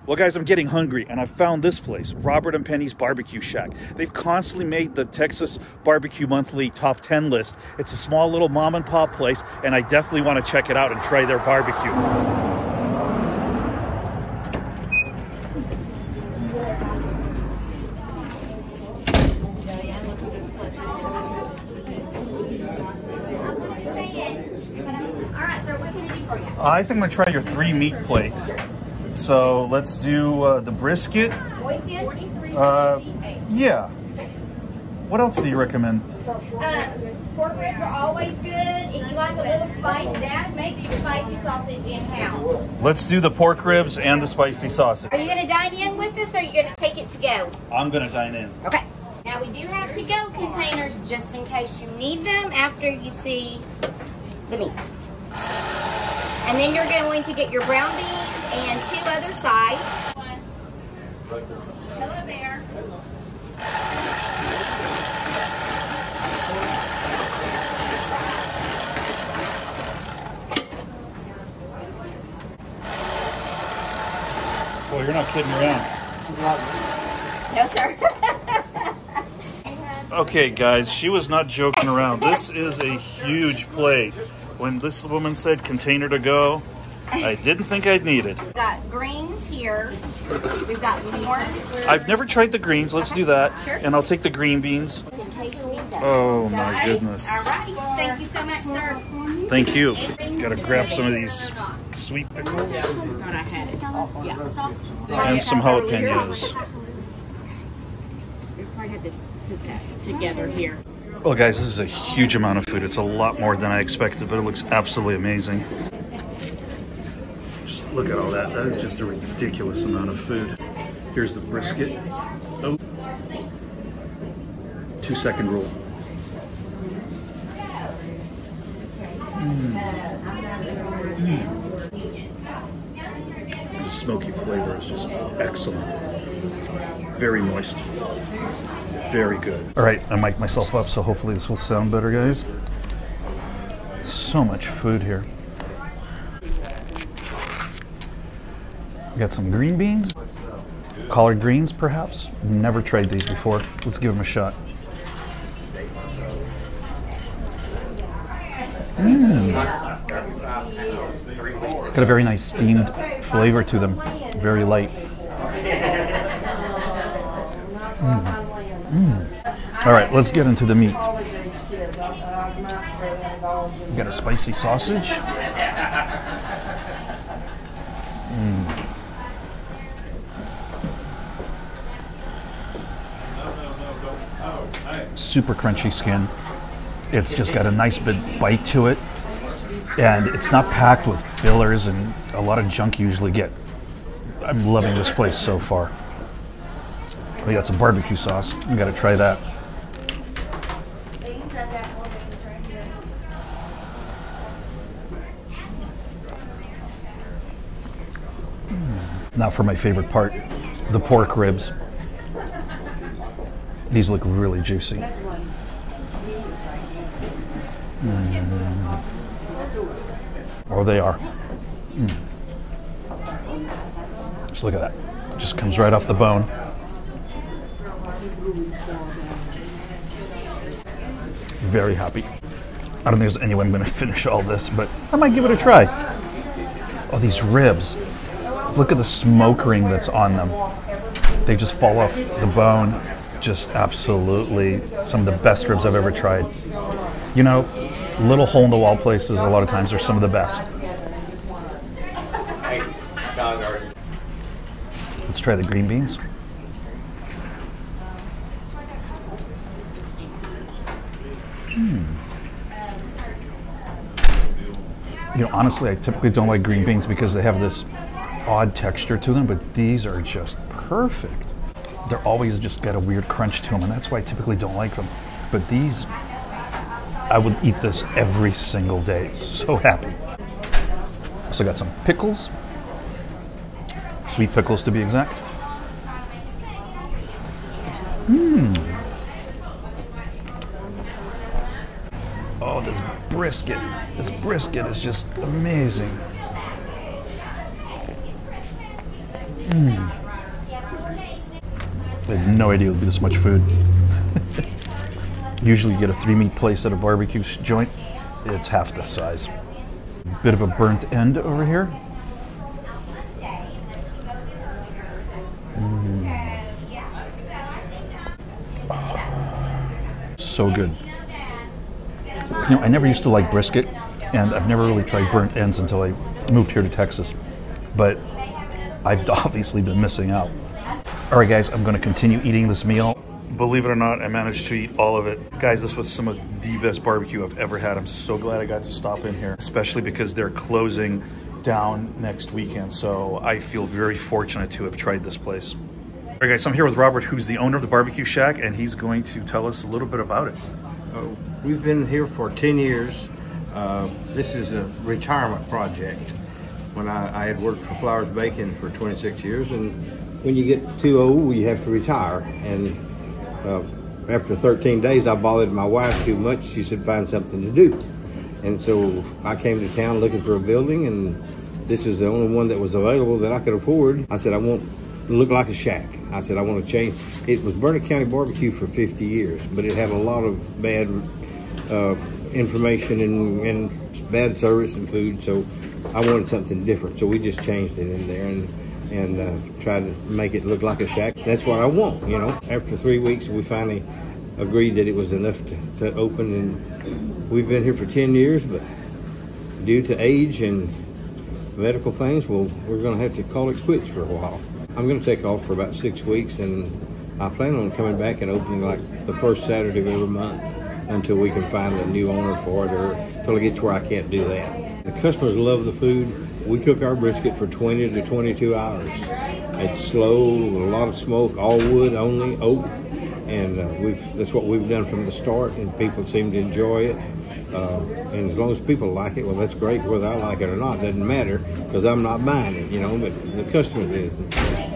Well guys, I'm getting hungry and I found this place, Robert and Penny's BBQ Shak. They've constantly made the Texas BBQ Monthly Top 10 list. It's a small little mom and pop place and I definitely want to check it out and try their barbecue. I think I'm gonna try your 3 meat plate. So let's do the brisket. Yeah. What else do you recommend? Pork ribs are always good. If you like a little spice, Dad makes the spicy sausage in-house. Let's do the pork ribs and the spicy sausage. Are you going to dine in with us or are you going to take it to go? I'm going to dine in. Okay. Now we do have to-go containers just in case you need them after you see the meat. And then you're going to get your brown beans and 2 other sides. Hello there. Well, you're not kidding around. No, sir. Okay, guys, she was not joking around. This is a huge plate. When this woman said container to go, I didn't think I'd need it. We've got greens here. We've got more. I've never tried the greens. Let's do that. Sure. And I'll take the green beans. Oh, my goodness. All righty. Thank you so much, sir. Thank you. Gotta grab some of these sweet pickles. And some jalapenos. We probably had to put that together here. Well, guys, this is a huge amount of food. It's a lot more than I expected, but it looks absolutely amazing. Just look at all that. That is just a ridiculous amount of food. Here's the brisket. Oh. 2-second rule. The smoky flavor is just excellent. Very moist. Very good. All right, I mic'd myself up, so hopefully this will sound better, guys. So much food here. We got some green beans. Collard greens, perhaps. Never tried these before. Let's give them a shot. Got a very nice steamed flavor to them. Very light. All right, let's get into the meat. We got a spicy sausage. Super crunchy skin. It's just got a nice big bite to it. And it's not packed with fillers and a lot of junk you usually get. I'm loving this place so far. We got some barbecue sauce. We got to try that. Now for my favorite part, the pork ribs. These look really juicy. Oh, they are. Just look at that. It just comes right off the bone. Very happy. I don't think there's any way I'm going to finish all this, but I might give it a try. Oh, these ribs. Look at the smoke ring that's on them. They just fall off the bone. Just absolutely some of the best ribs I've ever tried. You know, little hole-in-the-wall places a lot of times are some of the best. Let's try the green beans. You know, honestly, I typically don't like green beans because they have this odd texture to them, but these are just perfect. They're always just got a weird crunch to them, and that's why I typically don't like them. But these, I would eat this every single day. So happy. Also got some pickles. Sweet pickles to be exact. Oh, this brisket. This brisket is just amazing. I had no idea it would be this much food. Usually you get a 3-meat place at a barbecue joint. It's half this size. Bit of a burnt end over here. So good. You know, I never used to like brisket, and I've never really tried burnt ends until I moved here to Texas. But I've obviously been missing out. All right, guys, I'm going to continue eating this meal. Believe it or not, I managed to eat all of it. Guys, this was some of the best barbecue I've ever had. I'm so glad I got to stop in here, especially because they're closing down next weekend. So I feel very fortunate to have tried this place. All right, guys, so I'm here with Robert, who's the owner of the BBQ Shak, and he's going to tell us a little bit about it. We've been here for 10 years. This is a retirement project. When I had worked for Flowers Bacon for 26 years, and when you get too old, you have to retire. And after 13 days, I bothered my wife too much. She said, find something to do. And so I came to town looking for a building, and this is the only one that was available that I could afford. I said, I want to look like a shack. I said, I want to change. It was Burnet County Barbecue for 50 years, but it had a lot of bad information and bad service and food, so I wanted something different. So we just changed it in there and tried to make it look like a shack. That's what I want, you know. After 3 weeks, we finally agreed that it was enough to open, and we've been here for 10 years, but due to age and medical things, well, we're going to have to call it quits for a while. I'm going to take off for about 6 weeks, and I plan on coming back and opening like the first Saturday of every month until we can find a new owner for it, or until I get to where I can't do that. The customers love the food. We cook our brisket for 20 to 22 hours. It's slow, a lot of smoke, all wood only, oak, and that's what we've done from the start, and people seem to enjoy it. And as long as people like it, well, that's great. Whether I like it or not doesn't matter, because I'm not buying it, you know, but the customer is.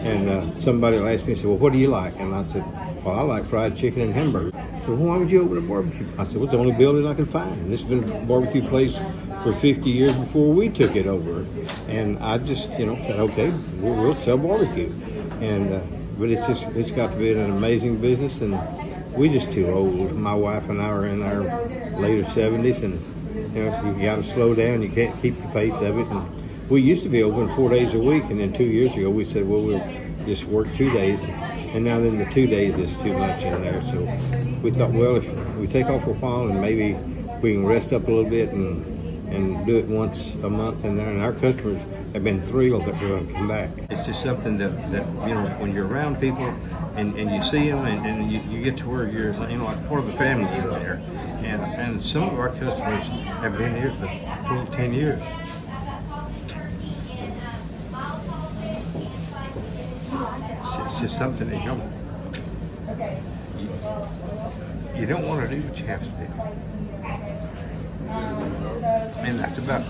And somebody will ask me, said, well, what do you like? And I said, well, I like fried chicken and hamburger. So well, why would you open a barbecue? I said, well, it's the only building I could find. This has been a barbecue place for 50 years before we took it over. And I just, you know, said, okay, we'll sell barbecue. And but it's got to be an amazing business, and we're just too old. My wife and I are in our later 70s, and you know, you got to slow down. You can't keep the pace of it. And we used to be open 4 days a week, and then 2 years ago we said, well, we'll just work 2 days, and now then the 2 days is too much in there. So we thought, well, if we take off for a while and maybe we can rest up a little bit and do it once a month in there, and our customers have been thrilled that we're going to come back. It's just something that you know, when you're around people and you see them and you get to where you're, you know, like part of the family in there. And some of our customers have been here for 10 years. It's just something that you don't want to do what you have to do. And that's about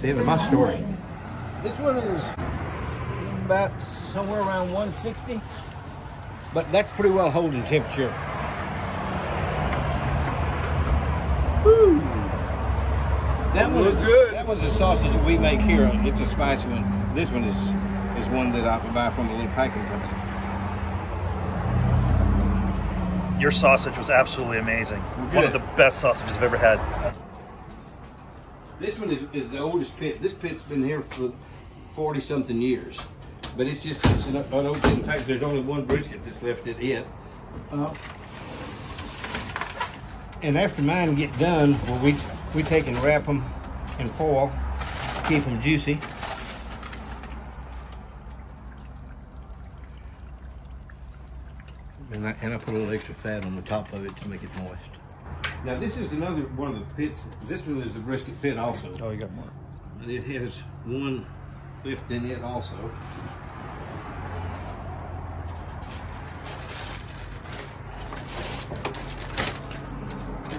the end of my story. This one is about somewhere around 160, but that's pretty well holding temperature. Woo! That one is good. That one's a sausage that we make here. It's a spicy one. This one is one that I buy from a little packing company. Your sausage was absolutely amazing. One of the best sausages I've ever had. This one is the oldest pit. This pit's been here for 40-something years. But it's an old pit. In fact, there's only one brisket that's left at it. And after mine get done, well, we take and wrap them in foil to keep them juicy. And I put a little extra fat on the top of it to make it moist. Now this is another one of the pits. This one is the brisket pit also. Oh, you got more. And it has one lift in it also.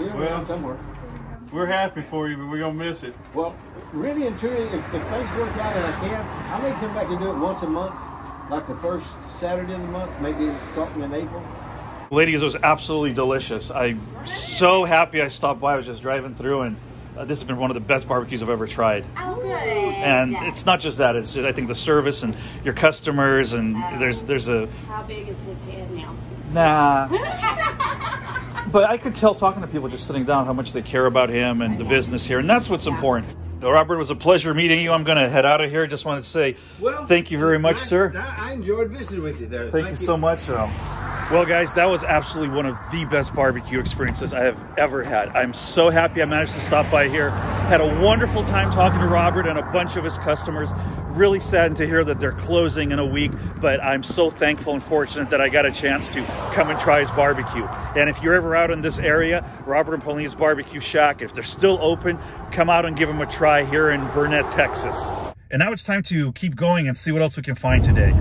Well, somewhere. We're happy for you, but we're gonna miss it. Well, really and truly, if things work out and I can, I may come back and do it once a month, like the first Saturday of the month, maybe starting in April. Ladies, it was absolutely delicious. I'm so happy I stopped by. I was just driving through, and This has been one of the best barbecues I've ever tried. Oh, good. And it's not just that, it's just, I think the service and your customers, and there's a... How big is his head now? Nah. But I could tell talking to people just sitting down how much they care about him and the business here, and that's what's important. Robert, it was a pleasure meeting you. I'm going to head out of here. Just wanted to say thank you very much, sir. I enjoyed visiting with you there. Thank you so much. Well, guys, that was absolutely one of the best barbecue experiences I have ever had. I'm so happy I managed to stop by here. Had a wonderful time talking to Robert and a bunch of his customers. Really saddened to hear that they're closing in a week, but I'm so thankful and fortunate that I got a chance to come and try his barbecue. And if you're ever out in this area, Robert and Pauline's BBQ Shak, if they're still open, come out and give them a try here in Burnet, Texas. And now it's time to keep going and see what else we can find today.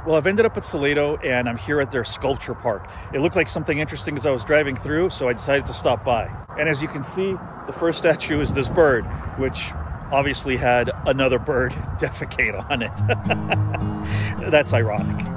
Well, I've ended up at Salado, and I'm here at their sculpture park. It looked like something interesting as I was driving through, so I decided to stop by. And as you can see, the first statue is this bird, which obviously had another bird defecate on it. That's ironic.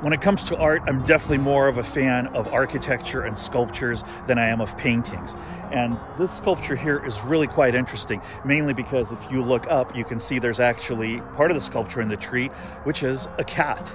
When it comes to art, I'm definitely more of a fan of architecture and sculptures than I am of paintings. And this sculpture here is really quite interesting, mainly because if you look up, you can see there's actually part of the sculpture in the tree, which is a cat.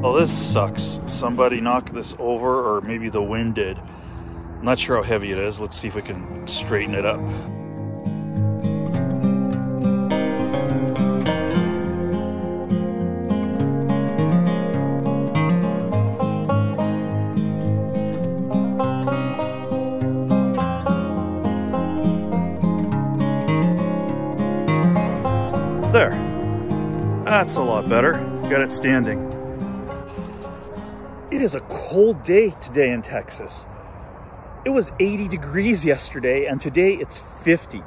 Well, this sucks. Somebody knocked this over, or maybe the wind did. I'm not sure how heavy it is. Let's see if we can straighten it up. There. That's a lot better. Got it standing. It is a cold day today in Texas. It was 80 degrees yesterday, and today it's 50.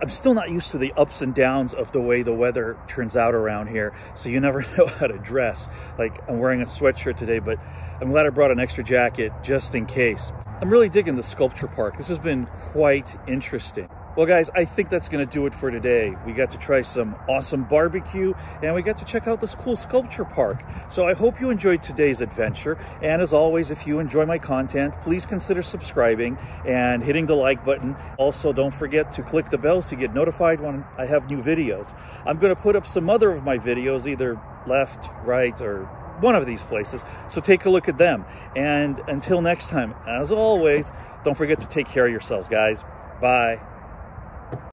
I'm still not used to the ups and downs of the way the weather turns out around here, so you never know how to dress. Like, I'm wearing a sweatshirt today, but I'm glad I brought an extra jacket just in case. I'm really digging the sculpture park. This has been quite interesting. Well, guys, I think that's going to do it for today. We got to try some awesome barbecue, and we got to check out this cool sculpture park. So I hope you enjoyed today's adventure. And as always, if you enjoy my content, please consider subscribing and hitting the like button. Also, don't forget to click the bell so you get notified when I have new videos. I'm going to put up some other of my videos, either left, right, or one of these places. So take a look at them. And until next time, as always, don't forget to take care of yourselves, guys. Bye.